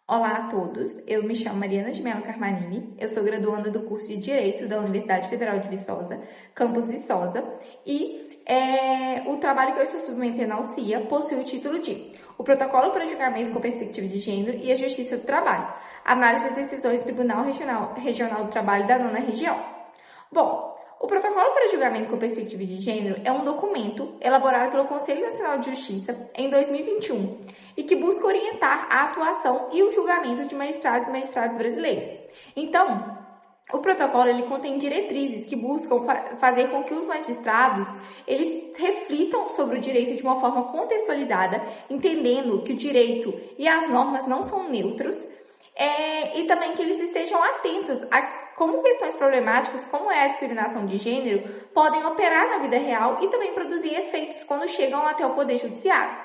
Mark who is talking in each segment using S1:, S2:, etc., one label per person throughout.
S1: Olá a todos, eu me chamo Mariana de Mello Carmanini, eu sou graduanda do curso de Direito da Universidade Federal de Viçosa, campus Viçosa, e o trabalho que eu estou submetendo ao CIA possui o título de O Protocolo para Julgamento com Perspectiva de Gênero e a Justiça do Trabalho, Análise das Decisões do Tribunal Regional do Trabalho da 9ª Região. Bom, o Protocolo para Julgamento com Perspectiva de Gênero é um documento elaborado pelo Conselho Nacional de Justiça em 2021 e que busca orientar a atuação e o julgamento de magistrados e magistradas brasileiros. Então, o protocolo ele contém diretrizes que buscam fazer com que os magistrados eles reflitam sobre o direito de uma forma contextualizada, entendendo que o direito e as normas não são neutros, e também que eles estejam atentos a como questões problemáticas, como é a discriminação de gênero, podem operar na vida real e também produzir efeitos quando chegam até o Poder Judiciário.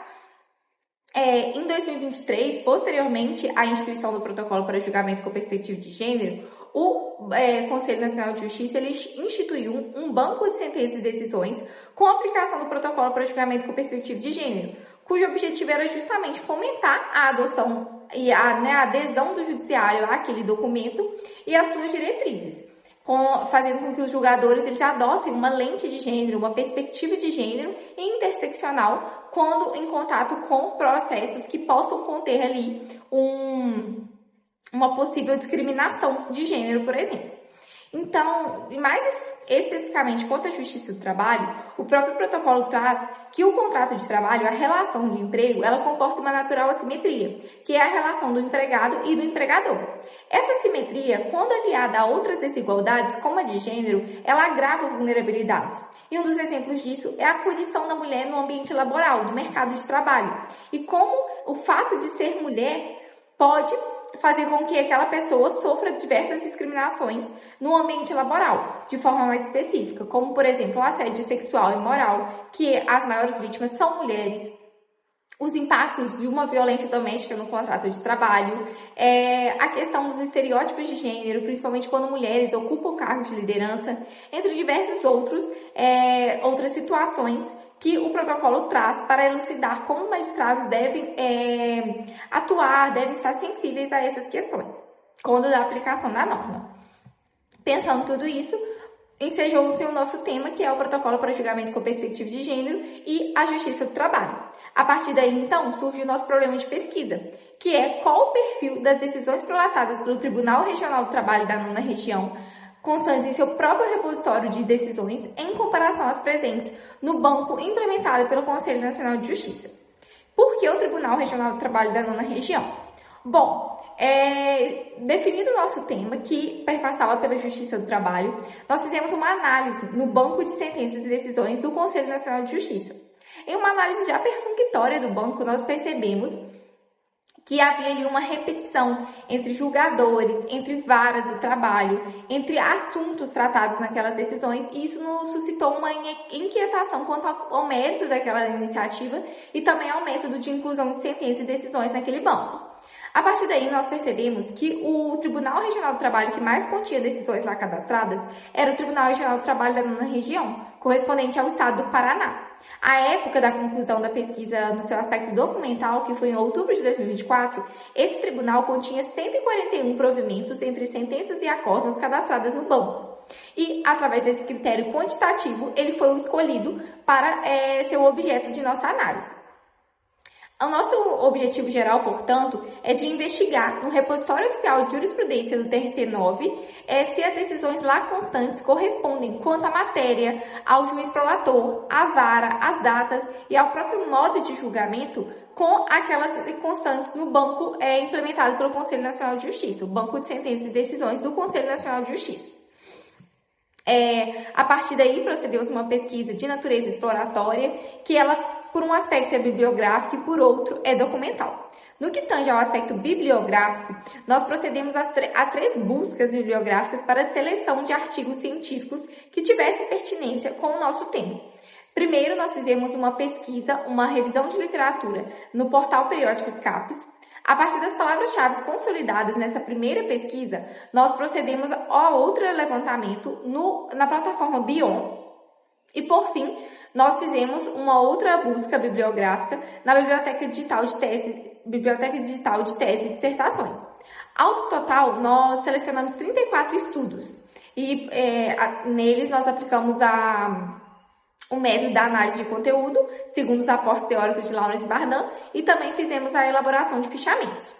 S1: Em 2023, posteriormente à instituição do Protocolo para Julgamento com Perspectiva de Gênero, o Conselho Nacional de Justiça ele instituiu um banco de sentenças e decisões com aplicação do Protocolo para Julgamento com Perspectiva de Gênero, cujo objetivo era justamente fomentar a adoção e a adesão do judiciário àquele documento e às suas diretrizes, fazendo com que os julgadores eles adotem uma lente de gênero, uma perspectiva de gênero interseccional quando em contato com processos que possam conter ali uma possível discriminação de gênero, por exemplo. Então, mais especificamente quanto à justiça do trabalho, o próprio protocolo traz que o contrato de trabalho, a relação de emprego, ela comporta uma natural assimetria, que é a relação do empregado e do empregador. Essa assimetria, quando aliada a outras desigualdades, como a de gênero, ela agrava vulnerabilidades. E um dos exemplos disso é a condição da mulher no ambiente laboral, no mercado de trabalho. E como o fato de ser mulher pode fazer com que aquela pessoa sofra diversas discriminações no ambiente laboral, de forma mais específica, como, por exemplo, o assédio sexual e moral, que as maiores vítimas são mulheres, os impactos de uma violência doméstica no contrato de trabalho, a questão dos estereótipos de gênero, principalmente quando mulheres ocupam cargos de liderança, entre diversos outras situações que o protocolo traz para elucidar como os magistrados devem atuar, devem estar sensíveis a essas questões, quando da aplicação da norma. Pensando tudo isso, ensejou-se o nosso tema, que é o Protocolo para Julgamento com Perspectiva de Gênero e a Justiça do Trabalho. A partir daí, então, surge o nosso problema de pesquisa, que é qual o perfil das decisões prolatadas pelo Tribunal Regional do Trabalho da 9ª Região, constantes em seu próprio repositório de decisões, em comparação às presentes no banco implementado pelo Conselho Nacional de Justiça. Por que o Tribunal Regional do Trabalho da 9ª Região? Bom, definido o nosso tema, que perpassava pela Justiça do Trabalho, nós fizemos uma análise no banco de sentenças e decisões do Conselho Nacional de Justiça. Em uma análise já perfunctória do banco, nós percebemos que havia ali uma repetição entre julgadores, entre varas do trabalho, entre assuntos tratados naquelas decisões, e isso nos suscitou uma inquietação quanto ao mérito daquela iniciativa e também ao método de inclusão de sentenças e decisões naquele banco. A partir daí, nós percebemos que o Tribunal Regional do Trabalho que mais continha decisões lá cadastradas era o Tribunal Regional do Trabalho da 9ª Região, correspondente ao estado do Paraná. À época da conclusão da pesquisa no seu aspecto documental, que foi em outubro de 2024, esse tribunal continha 141 provimentos entre sentenças e acórdãos cadastradas no banco. E, através desse critério quantitativo, ele foi o escolhido para ser o objeto de nossa análise. O nosso objetivo geral, portanto, é de investigar no repositório oficial de jurisprudência do TRT9 se as decisões lá constantes correspondem quanto à matéria, ao juiz prolator, à vara, às datas e ao próprio modo de julgamento com aquelas constantes no banco implementado pelo Conselho Nacional de Justiça, o Banco de Sentenças e Decisões do Conselho Nacional de Justiça. A partir daí, procedeu-se uma pesquisa de natureza exploratória, que ela, por um aspecto, é bibliográfico e, por outro, é documental. No que tange ao aspecto bibliográfico, nós procedemos a 3 buscas bibliográficas para a seleção de artigos científicos que tivessem pertinência com o nosso tema. Primeiro, nós fizemos uma pesquisa, uma revisão de literatura no portal periódico SCAPES. A partir das palavras-chave consolidadas nessa primeira pesquisa, nós procedemos a outro levantamento na plataforma Bion. E, por fim, nós fizemos uma outra busca bibliográfica na Biblioteca Digital de Teses biblioteca digital de tese e dissertações. Ao total, nós selecionamos 34 estudos e neles nós aplicamos o método da análise de conteúdo, segundo os aportes teóricos de Lawrence Bardan, e também fizemos a elaboração de fichamentos.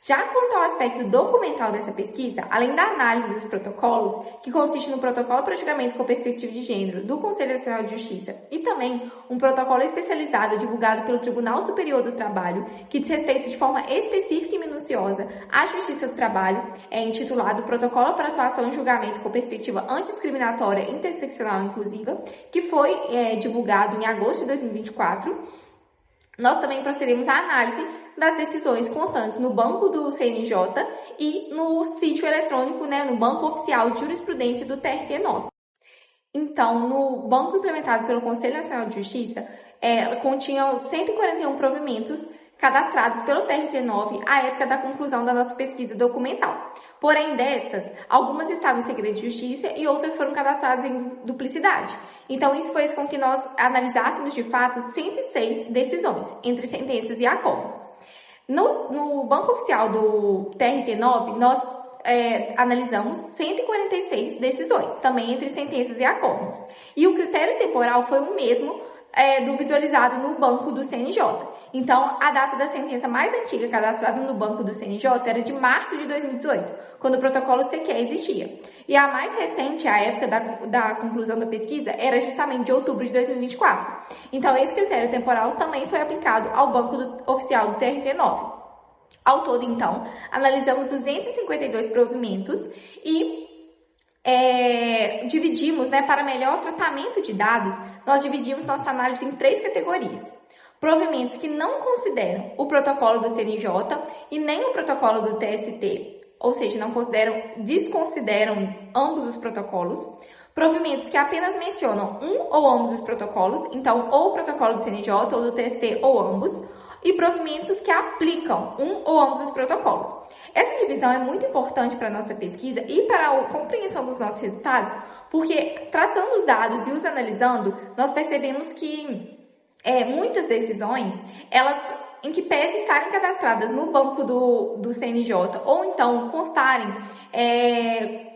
S1: Já quanto ao aspecto documental dessa pesquisa, além da análise dos protocolos, que consiste no protocolo para julgamento com perspectiva de gênero do Conselho Nacional de Justiça e também um protocolo especializado divulgado pelo Tribunal Superior do Trabalho, que diz respeito de forma específica e minuciosa à Justiça do Trabalho, intitulado Protocolo para Atuação em Julgamento com Perspectiva Antidiscriminatória, Interseccional e Inclusiva, que foi divulgado em agosto de 2024, nós também procedemos à análise das decisões constantes no banco do CNJ e no sítio eletrônico, no banco oficial de jurisprudência do TRT9. Então, no banco implementado pelo Conselho Nacional de Justiça, continham 141 provimentos cadastrados pelo TRT9 à época da conclusão da nossa pesquisa documental. Porém, dessas, algumas estavam em segredo de justiça e outras foram cadastradas em duplicidade. Então, isso fez com que nós analisássemos, de fato, 106 decisões, entre sentenças e acórdãos. No banco oficial do TRT9, nós analisamos 146 decisões, também entre sentenças e acórdãos. E o critério temporal foi o mesmo do visualizado no banco do CNJ. Então, a data da sentença mais antiga cadastrada no banco do CNJ era de março de 2018, quando o protocolo sequer existia. E a mais recente, a época da conclusão da pesquisa, era justamente de outubro de 2024. Então, esse critério temporal também foi aplicado ao banco oficial do TRT9. Ao todo, então, analisamos 252 provimentos e dividimos, para melhor tratamento de dados, nós dividimos nossa análise em 3 categorias. Provimentos que não consideram o protocolo do CNJ e nem o protocolo do TST, ou seja, desconsideram ambos os protocolos. Provimentos que apenas mencionam um ou ambos os protocolos, então ou o protocolo do CNJ ou do TST ou ambos, e provimentos que aplicam um ou ambos os protocolos. Essa divisão é muito importante para a nossa pesquisa e para a compreensão dos nossos resultados, porque tratando os dados e os analisando, nós percebemos que muitas decisões, elas, em que pese estarem cadastradas no banco do CNJ ou então constarem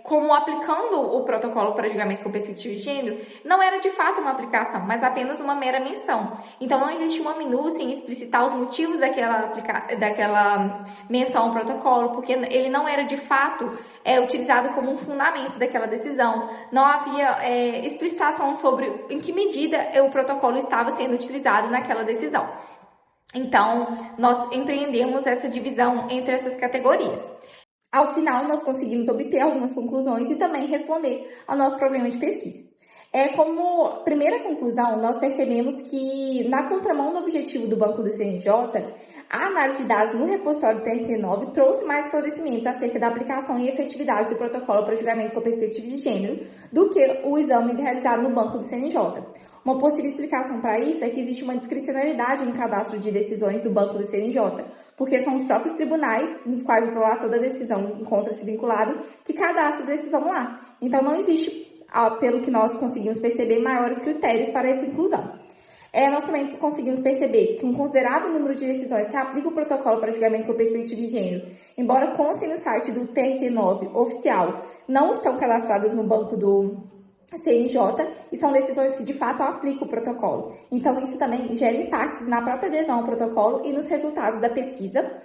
S1: como aplicando o protocolo para julgamento com perspectiva de gênero, não era de fato uma aplicação, mas apenas uma mera menção. Então, não existe uma minúcia em explicitar os motivos daquela menção ao protocolo, porque ele não era de fato utilizado como um fundamento daquela decisão. Não havia explicitação sobre em que medida o protocolo estava sendo utilizado naquela decisão. Então, nós empreendemos essa divisão entre essas categorias. Ao final, nós conseguimos obter algumas conclusões e também responder ao nosso problema de pesquisa. Como primeira conclusão, nós percebemos que, na contramão do objetivo do banco do CNJ, a análise de dados no repositório do TRT9 trouxe mais esclarecimentos acerca da aplicação e efetividade do protocolo para julgamento com perspectiva de gênero do que o exame realizado no banco do CNJ. Uma possível explicação para isso é que existe uma discricionalidade no cadastro de decisões do banco do CNJ, porque são os próprios tribunais, nos quais o prolator da decisão encontra-se vinculado, que cadastram a decisão lá. Então, não existe, pelo que nós conseguimos perceber, maiores critérios para essa inclusão. Nós também conseguimos perceber que um considerável número de decisões que aplicam o protocolo para julgamento com perspectiva de gênero, embora constem no site do TRT9 oficial, não estão cadastradas no banco do CNJ e são decisões que de fato aplicam o protocolo. Então, isso também gera impactos na própria adesão ao protocolo e nos resultados da pesquisa.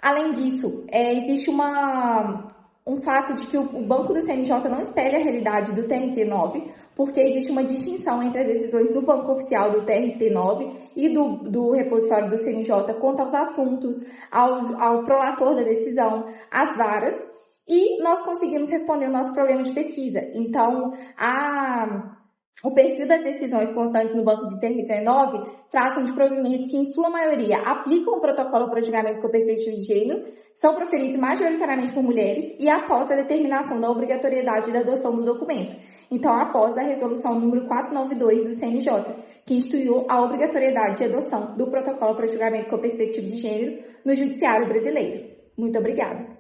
S1: Além disso, existe um fato de que o banco do CNJ não espelha a realidade do TRT9, porque existe uma distinção entre as decisões do banco oficial do TRT9 e do repositório do CNJ quanto aos assuntos, ao prolator da decisão, às varas. E nós conseguimos responder o nosso problema de pesquisa. Então, o perfil das decisões constantes no banco de TRT9 traçam de provimentos que, em sua maioria, aplicam o protocolo para julgamento com perspectiva de gênero, são proferidos majoritariamente por mulheres e após a determinação da obrigatoriedade da adoção do documento. Então, após a resolução número 492 do CNJ, que instituiu a obrigatoriedade de adoção do protocolo para julgamento com perspectiva de gênero no judiciário brasileiro. Muito obrigada.